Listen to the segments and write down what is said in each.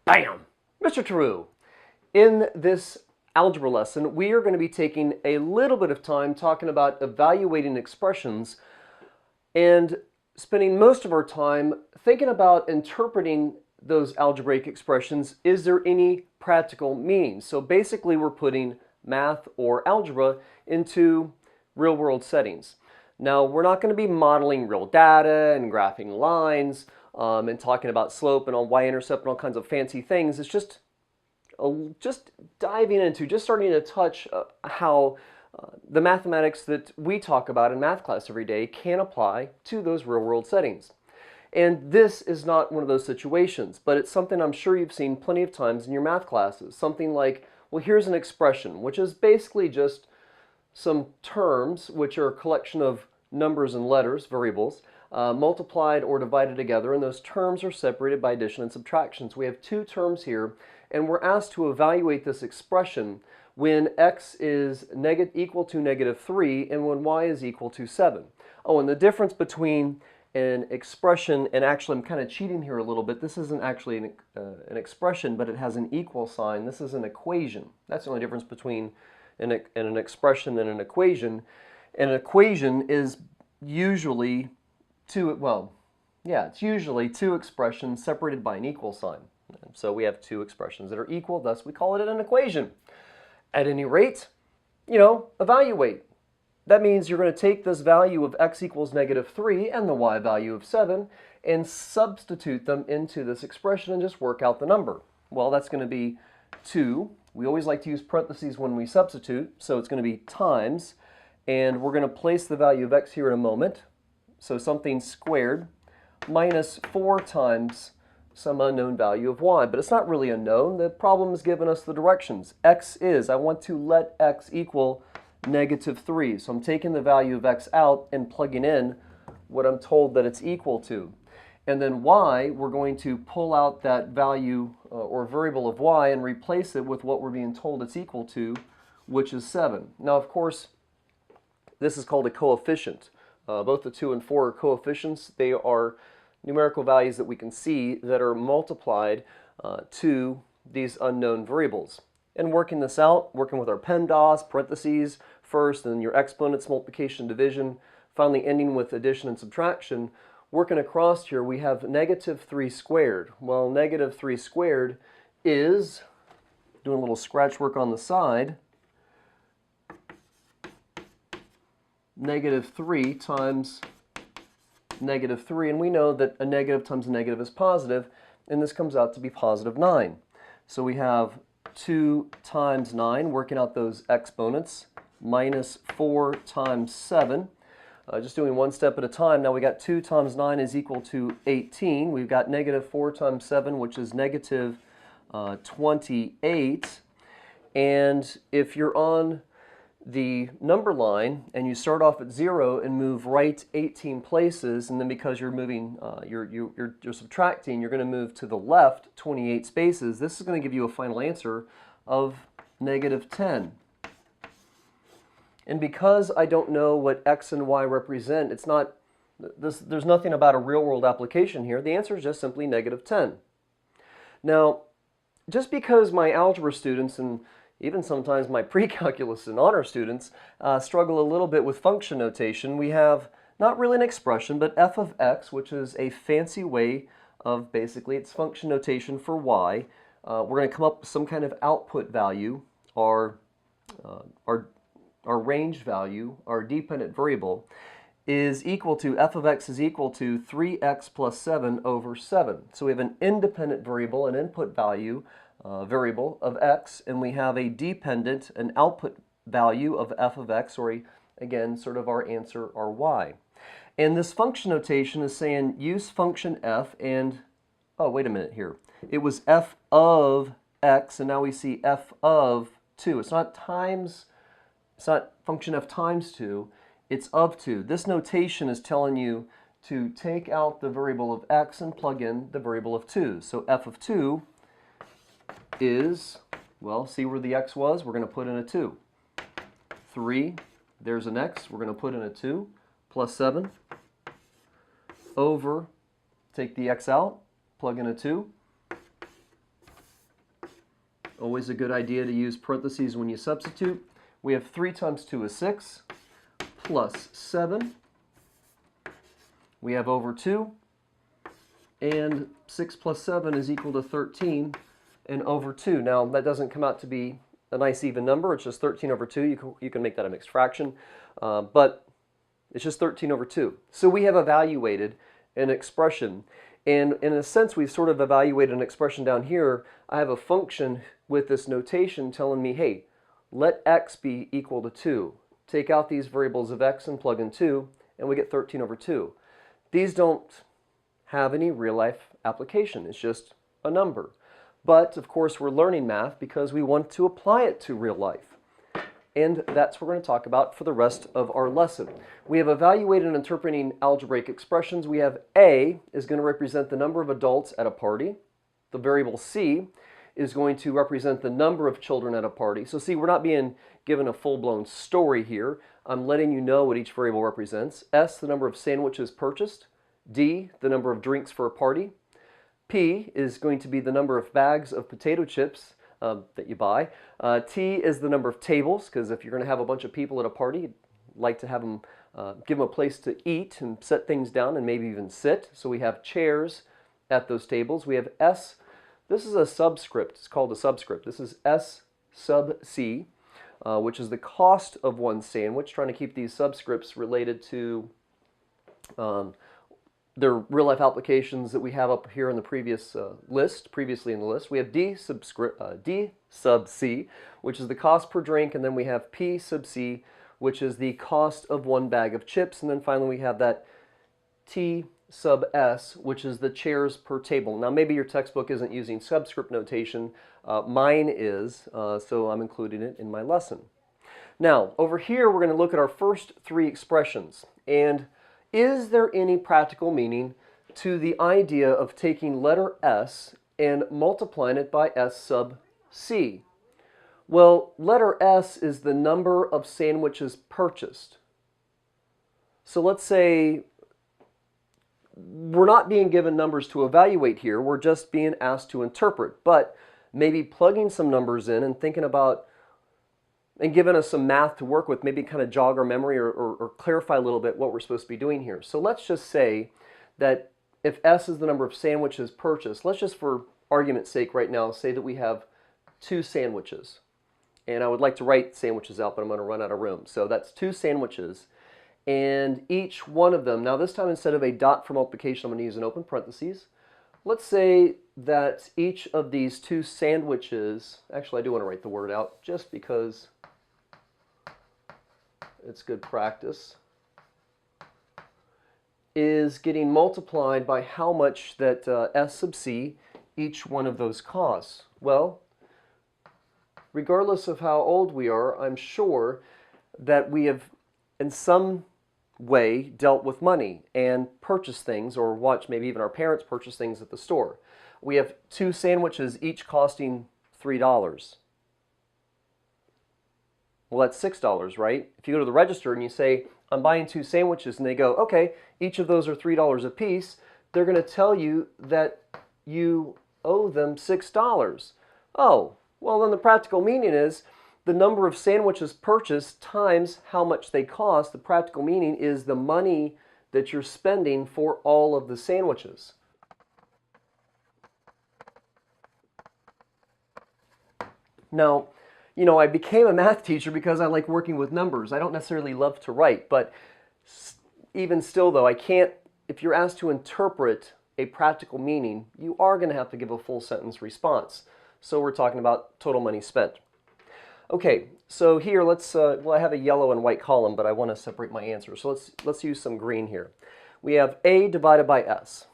Bam! Mr. Tarrou, in this algebra lesson, we are going to be taking a little bit of time talking about evaluating expressions and spending most of our time thinking about interpreting those algebraic expressions. Is there any practical meaning? So basically, we're putting math or algebra into real-world settings. Now, we're not going to be modeling real data and graphing lines and talking about slope and y-intercept and all kinds of fancy things. It's just diving into, just starting to touch how the mathematics that we talk about in math class every day can apply to those real-world settings. And this is not one of those situations, but it's something I'm sure you've seen plenty of times in your math classes. Something like, well, here's an expression, which is basically just some terms, which are a collection of numbers and letters, variables, multiplied or divided together, and those terms are separated by addition and subtraction. So we have two terms here, and we're asked to evaluate this expression when x is equal to -3 and when y is equal to 7. Oh, and the difference between an expression, and actually I'm kind of cheating here a little bit. This isn't actually an expression, but it has an equal sign. This is an equation. That's the only difference between an expression and an equation. An equation is usually it's usually two expressions separated by an equal sign. So we have two expressions that are equal, thus we call it an equation. At any rate, evaluate. That means you're going to take this value of x equals -3 and the y value of 7 and substitute them into this expression and just work out the number. Well, that's going to be 2. We always like to use parentheses when we substitute, so it's going to be times, and we're going to place the value of x here in a moment. So something squared minus 4 times some unknown value of y. But it's not really unknown. The problem has given us the directions. I want to let x equal -3. So I'm taking the value of x out and plugging in what I'm told that it's equal to. And then y, we're going to pull out that value or variable of y and replace it with what we're being told it's equal to, which is 7. Now, of course, this is called a coefficient. Both the 2 and 4 are coefficients. They are numerical values that we can see that are multiplied to these unknown variables. And working this out, working with our PEMDAS, parentheses first, and then your exponents, multiplication, division, finally ending with addition and subtraction, working across here, we have -3 squared. Well, -3 squared is, doing a little scratch work on the side, -3 times -3, and we know that a negative times a negative is positive, and this comes out to be positive 9. So we have 2 times 9, working out those exponents, minus 4 times 7. Just doing one step at a time. Now we got 2 times 9 is equal to 18. We've got -4 times 7, which is -28. And if you're on the number line and you start off at 0 and move right 18 places, and then because you're moving, you're subtracting, you're going to move to the left 28 spaces, this is going to give you a final answer of -10. And because I don't know what x and y represent, there's nothing about a real-world application here. The answer is just simply -10. Now, just because my algebra students and even sometimes my pre-calculus and honor students struggle a little bit with function notation, we have not really an expression, but f of x, which is a fancy way of basically its function notation for y. We're going to come up with some kind of output value, our range value, our dependent variable, is equal to, f of x is equal to 3x plus 7 over 7. So we have an independent variable, an input value, variable of x, and we have a dependent, an output value of f of x, or again, sort of our answer, our y. And this function notation is saying use function f and, oh, wait a minute here. It was f of x, and now we see f of 2. It's not function f times 2, it's of 2. This notation is telling you to take out the variable of x and plug in the variable of 2. So f of 2 is, well, see where the x was? We're going to put in a 2. 3, there's an x, we're going to put in a 2, plus 7, over, take the x out, plug in a 2, Always a good idea to use parentheses when you substitute. We have 3 times 2 is 6, plus 7. We have over 2, and 6 plus 7 is equal to 13, and over 2. Now, that doesn't come out to be a nice even number. It's just 13 over 2. You can make that a mixed fraction, but it's just 13 over 2. So we have evaluated an expression, and in a sense, we've sort of evaluated an expression down here. I have a function with this notation telling me, hey, let x be equal to 2. Take out these variables of x and plug in 2, and we get 13 over 2. These don't have any real-life application. It's just a number. But, of course, we're learning math because we want to apply it to real life. And that's what we're going to talk about for the rest of our lesson. We have evaluated and interpreting algebraic expressions. We have A is going to represent the number of adults at a party. The variable C is going to represent the number of children at a party. So see, we're not being given a full-blown story here. I'm letting you know what each variable represents. S, the number of sandwiches purchased. D, the number of drinks for a party. P is going to be the number of bags of potato chips that you buy. T is the number of tables, because if you're going to have a bunch of people at a party, you'd like to have them, give them a place to eat and set things down and maybe even sit. So we have chairs at those tables. We have S. This is a subscript. It's called a subscript. This is S sub C, which is the cost of one sandwich, trying to keep these subscripts related to their real-life applications that we have up here in the previously in the list. We have D sub C, which is the cost per drink, and then we have P sub C, which is the cost of one bag of chips, and then finally we have that T sub S, which is the chairs per table. Now maybe your textbook isn't using subscript notation. Mine is, so I'm including it in my lesson. Now, over here we're going to look at our first 3 expressions, and is there any practical meaning to the idea of taking letter S and multiplying it by S sub C? Well, letter S is the number of sandwiches purchased. So let's say we're not being given numbers to evaluate here. We're just being asked to interpret. But maybe plugging some numbers in and thinking about and giving us some math to work with, maybe kind of jog our memory or clarify a little bit what we're supposed to be doing here. So let's just say that if S is the number of sandwiches purchased, let's just for argument's sake right now say that we have 2 sandwiches. And I would like to write sandwiches out, but I'm going to run out of room. So that's 2 sandwiches. And each one of them, now this time instead of a dot for multiplication, I'm going to use an open parentheses. Let's say that each of these 2 sandwiches, actually I do want to write the word out just because it's good practice, is getting multiplied by how much that S sub C, each one of those costs. Well, regardless of how old we are, I'm sure that we have in some way dealt with money and purchased things, or watched maybe even our parents purchase things at the store. We have 2 sandwiches, each costing $3. Well, that's $6, right? If you go to the register and you say, I'm buying 2 sandwiches, and they go, okay, each of those are $3 a piece, they're going to tell you that you owe them $6. Oh, well, then the practical meaning is the number of sandwiches purchased times how much they cost. The practical meaning is the money that you're spending for all of the sandwiches. Now, you know, I became a math teacher because I like working with numbers. I don't necessarily love to write, but even still though, I can't, if you're asked to interpret a practical meaning, you are going to have to give a full sentence response. So we're talking about total money spent. Okay, so here let's, well, I have a yellow and white column, but I want to separate my answers. So let's use some green here. We have A divided by S.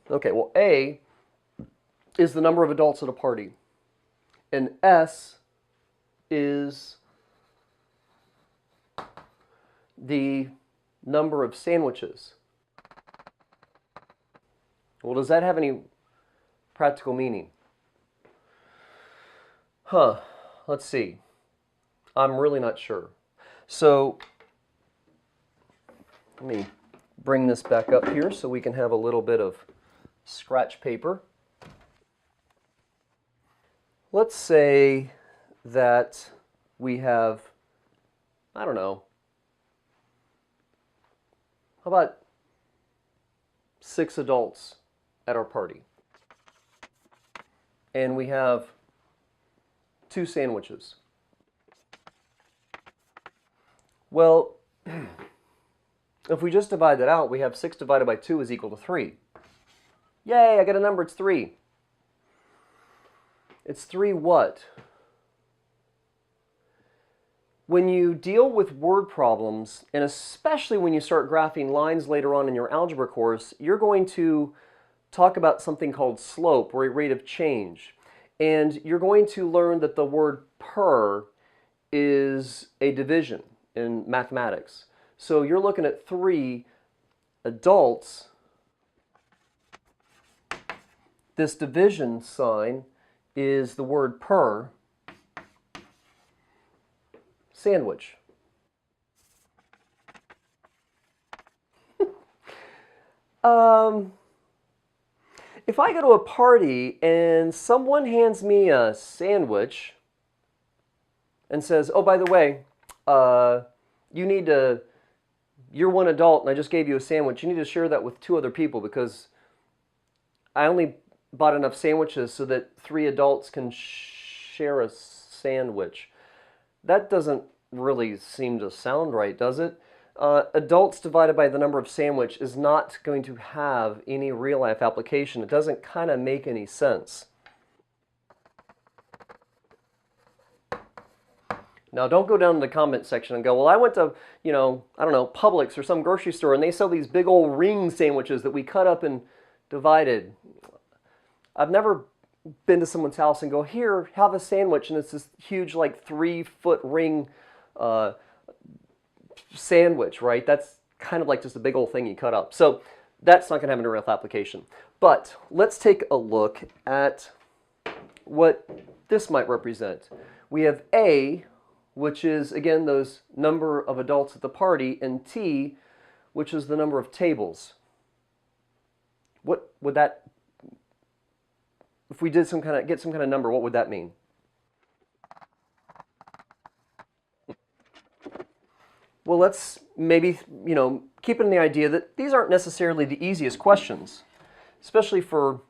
Okay, well, A is the number of adults at a party, and S is the number of sandwiches. Well, does that have any practical meaning? Let's see. I'm really not sure. So let me bring this back up here so we can have a little bit of scratch paper. Let's say that we have, I don't know, how about 6 adults at our party? And we have 2 sandwiches. Well, if we just divide that out, we have 6 divided by 2 is equal to 3. Yay, I got a number, it's 3. It's 3 what? When you deal with word problems, and especially when you start graphing lines later on in your algebra course, you're going to talk about something called slope, or a rate of change. And you're going to learn that the word per is a division in mathematics. So you're looking at 3 adults. This division sign is the word per sandwich. If I go to a party and someone hands me a sandwich and says, oh, by the way, you're one adult and I just gave you a sandwich, you need to share that with 2 other people because I only bought enough sandwiches so that 3 adults can share a sandwich. That doesn't really seem to sound right, does it? Adults divided by the number of sandwich is not going to have any real-life application. It doesn't kind of make any sense. Now, don't go down to the comment section and go, well, I went to, I don't know, Publix or some grocery store, and they sell these big old ring sandwiches that we cut up and divided. I've never been to someone's house and go, here, have a sandwich, and it's this huge, like, 3-foot ring sandwich, right? That's kind of like just a big old thing you cut up. So that's not going to have any real application. But let's take a look at what this might represent. We have A, which is, again, those number of adults at the party, and T, which is the number of tables. What would that, if we did get some kind of number, what would that mean? Well, let's maybe, keep in the idea that these aren't necessarily the easiest questions, especially for,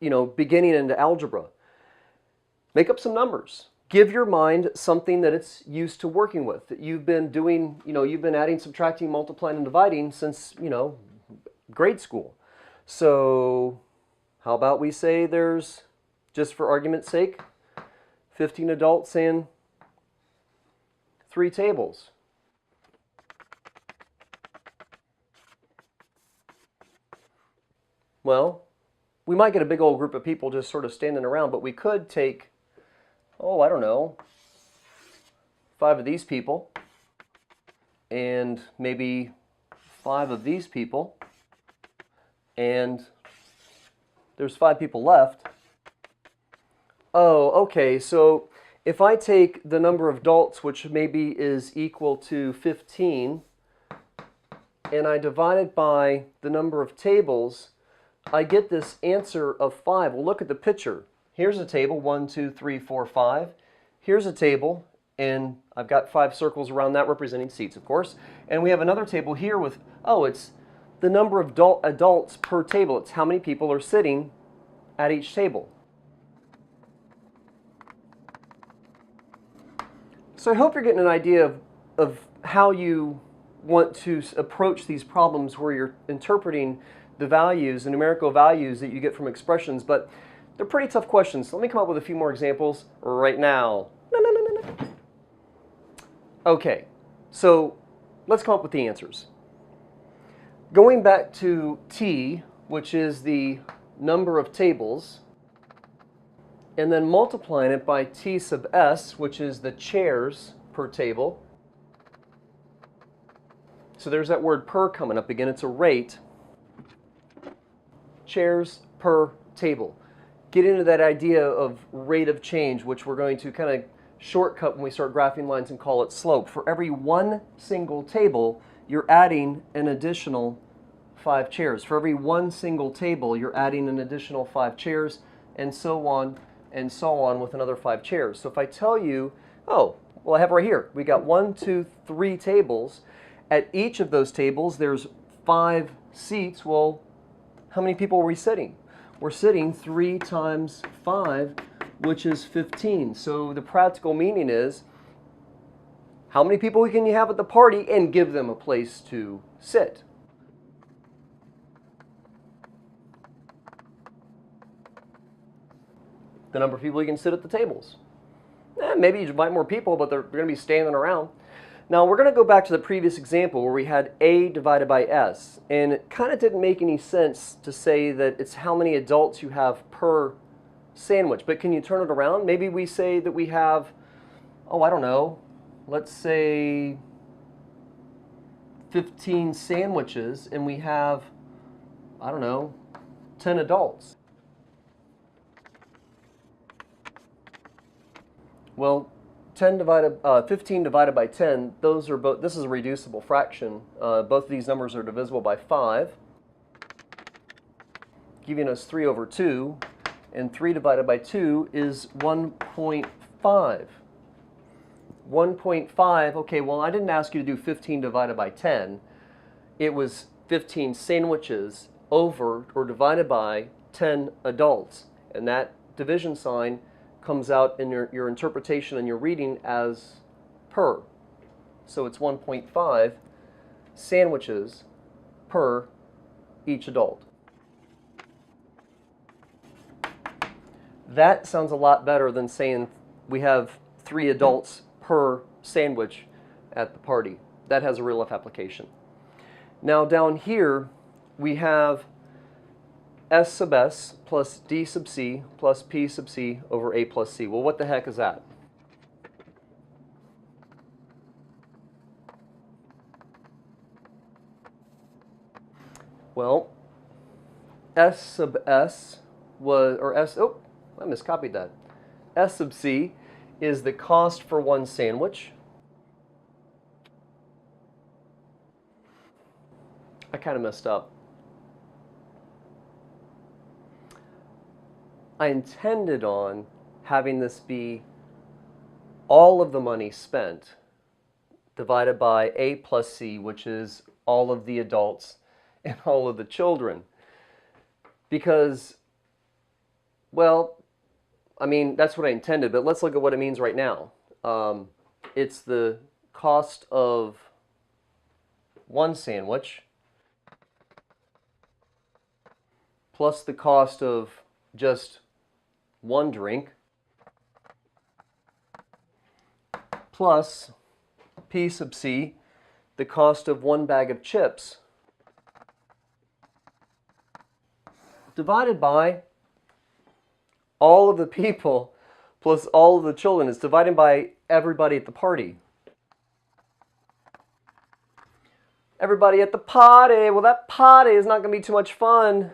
beginning into algebra. Make up some numbers. Give your mind something that it's used to working with, that you've been doing, you've been adding, subtracting, multiplying, and dividing since, grade school. So how about we say there's, just for argument's sake, 15 adults and 3 tables. Well, we might get a big old group of people just sort of standing around, but we could take, I don't know, 5 of these people and maybe 5 of these people, and there's 5 people left. Oh, okay, so if I take the number of adults, which maybe is equal to 15, and I divide it by the number of tables, I get this answer of 5. Well, look at the picture. Here's a table, 1, 2, 3, 4, 5. Here's a table, and I've got 5 circles around that representing seats, of course. And we have another table here with, it's the number of adults per table. It's how many people are sitting at each table. So I hope you're getting an idea of how you want to approach these problems where you're interpreting the values, the numerical values that you get from expressions, but they're pretty tough questions. So let me come up with a few more examples right now. Okay, so let's come up with the answers. Going back to T, which is the number of tables, and then multiplying it by T sub S, which is the chairs per table. So there's that word per coming up again. It's a rate. Chairs per table. Get into that idea of rate of change, which we're going to kind of shortcut when we start graphing lines and call it slope. For every one single table, you're adding an additional 5 chairs. For every one single table, you're adding an additional 5 chairs, and so on and so on with another 5 chairs. So if I tell you, oh, well, I have right here, we got 1, 2, 3 tables. At each of those tables, there's 5 seats. Well, how many people are we sitting? We're sitting 3 times 5, which is 15. So the practical meaning is, how many people can you have at the party and give them a place to sit? The number of people you can sit at the tables. Maybe you invite more people, but they're going to be standing around. Now we're going to go back to the previous example where we had A divided by S, and it kind of didn't make any sense to say that it's how many adults you have per sandwich. But can you turn it around? Maybe we say that we have, oh, I don't know, let's say 15 sandwiches, and we have, I don't know, 10 adults. Well, 15 divided by 10, those are both, this is a reducible fraction. Both of these numbers are divisible by 5, giving us 3 over 2, and 3 divided by 2 is 1.5. 1.5, okay, well, I didn't ask you to do 15 divided by 10. It was 15 sandwiches over or divided by 10 adults. And that division sign comes out in your interpretation and your reading as per. So it's 1.5 sandwiches per each adult. That sounds a lot better than saying we have 3 adults per sandwich at the party. That has a real life application. Now down here we have S sub S plus D sub C plus P sub C over A plus C. Well, what the heck is that? Well, S sub S was, or S, oh, I miscopied that. S sub C is the cost for one sandwich. I kind of messed up. I intended on having this be all of the money spent divided by A plus C, which is all of the adults and all of the children. Because, well, I mean, that's what I intended, but let's look at what it means right now. It's the cost of one sandwich plus the cost of just one drink plus P sub C, the cost of one bag of chips, divided by all of the people plus all of the children. It's divided by everybody at the party. Everybody at the party. Well, that party is not going to be too much fun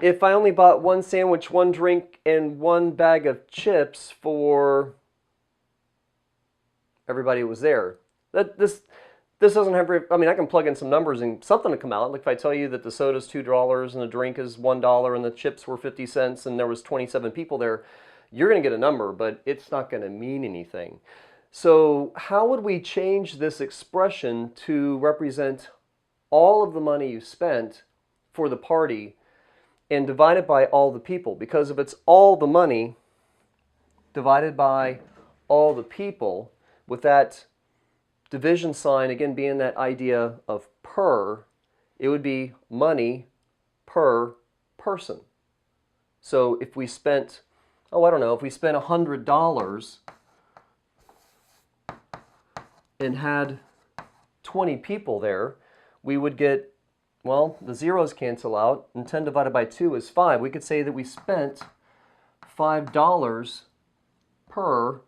if I only bought one sandwich, one drink, and one bag of chips for everybody who was there. This doesn't have, I mean, I can plug in some numbers and something to come out. Like if I tell you that the soda's $2 and the drink is $1 and the chips were 50 cents and there was 27 people there, you're going to get a number, but it's not going to mean anything. So how would we change this expression to represent all of the money you spent for the party and divide it by all the people? Because if it's all the money divided by all the people, with that division sign again being that idea of per, it would be money per person. So if we spent, oh, I don't know, if we spent $100 and had 20 people there, we would get, well, the zeros cancel out, and 10 divided by 2 is 5. We could say that we spent $5 per,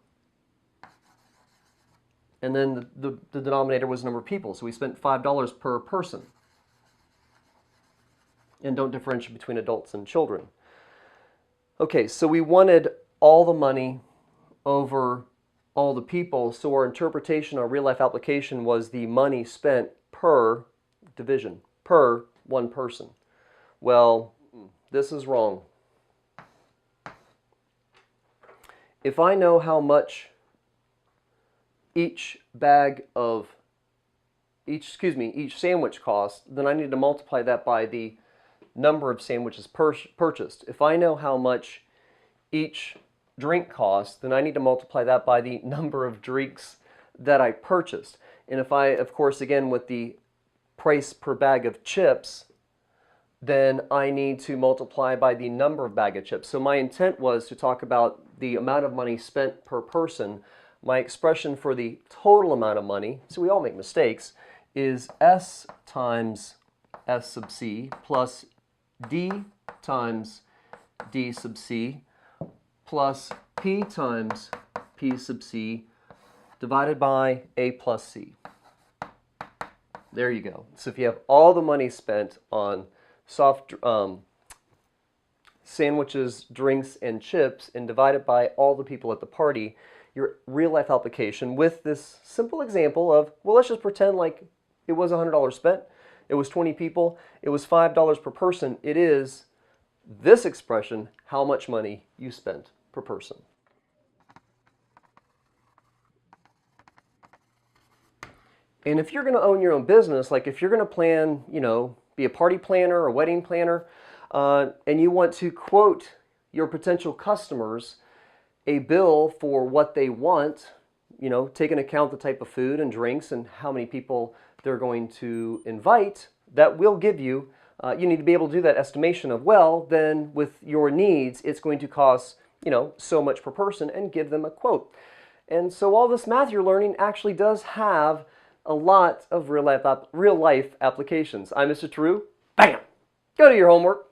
and then the denominator was the number of people. So we spent $5 per person. And don't differentiate between adults and children. Okay, so we wanted all the money over all the people, so our interpretation, our real-life application was the money spent per division, per one person. Well, this is wrong. if I know how much each sandwich costs, then I need to multiply that by the number of sandwiches purchased. If I know how much each drink costs, then I need to multiply that by the number of drinks that I purchased. And if I, of course, again, with the price per bag of chips, then I need to multiply by the number of bag of chips. So my intent was to talk about the amount of money spent per person. My expression for the total amount of money, so we all make mistakes, is S times S sub C plus D times D sub C plus P times P sub C divided by A plus C. There you go. So if you have all the money spent on soft sandwiches, drinks, and chips, and divide it by all the people at the party, your real-life application with this simple example of, well, let's just pretend like it was $100 spent, it was 20 people, it was $5 per person. It is this expression, how much money you spent per person. And if you're going to own your own business, like if you're going to plan, be a party planner or wedding planner, and you want to quote your potential customers a bill for what they want, take into account the type of food and drinks and how many people they're going to invite, that will give you, you need to be able to do that estimation of, well, then with your needs, it's going to cost, so much per person, and give them a quote. And so all this math you're learning actually does have a lot of real life applications. I'm Mr. Tarrou. Bam! Go do your homework.